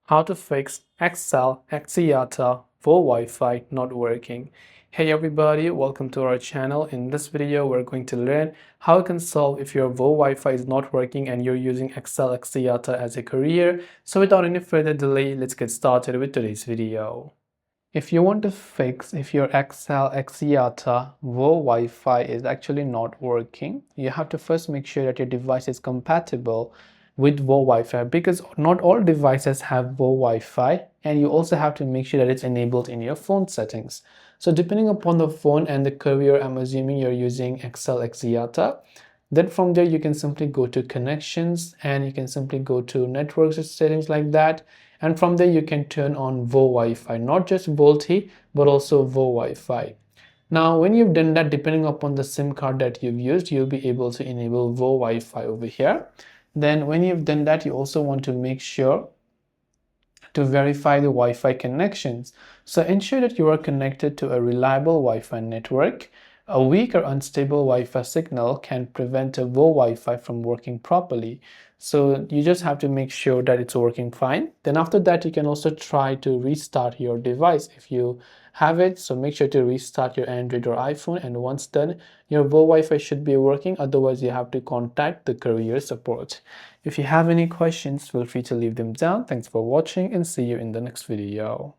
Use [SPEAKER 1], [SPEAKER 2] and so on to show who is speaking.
[SPEAKER 1] How to fix XL Axiata VoWiFi not working. Hey everybody, welcome to our channel. In this video, we're going to learn how you can solve if your VoWiFi is not working and you're using XL Axiata as a carrier. So without any further delay, let's get started with today's video. If you want to fix if your XL Axiata VoWiFi is actually not working, you have to first make sure that your device is compatible with VoWiFi, because not all devices have VoWiFi, and you also have to make sure that it's enabled in your phone settings. So depending upon the phone and the carrier, I'm assuming you're using XL Axiata. Then from there you can simply go to connections and you can simply go to network settings like that, and from there you can turn on VoWiFi, not just VoLTE but also VoWiFi. Now when you've done that, depending upon the SIM card that you've used, you'll be able to enable VoWiFi over here. Then when you've done that, you also want to make sure to verify the Wi-Fi connections. So ensure that you are connected to a reliable Wi-Fi network. A weak or unstable Wi-Fi signal can prevent a Wi-Fi from working properly. So you just have to make sure that it's working fine. Then after that, you can also try to restart your device if you have it. So make sure to restart your Android or iPhone, and once done, your Wi-Fi should be working. Otherwise, you have to contact the carrier support. If you have any questions, feel free to leave them down. Thanks for watching and see you in the next video.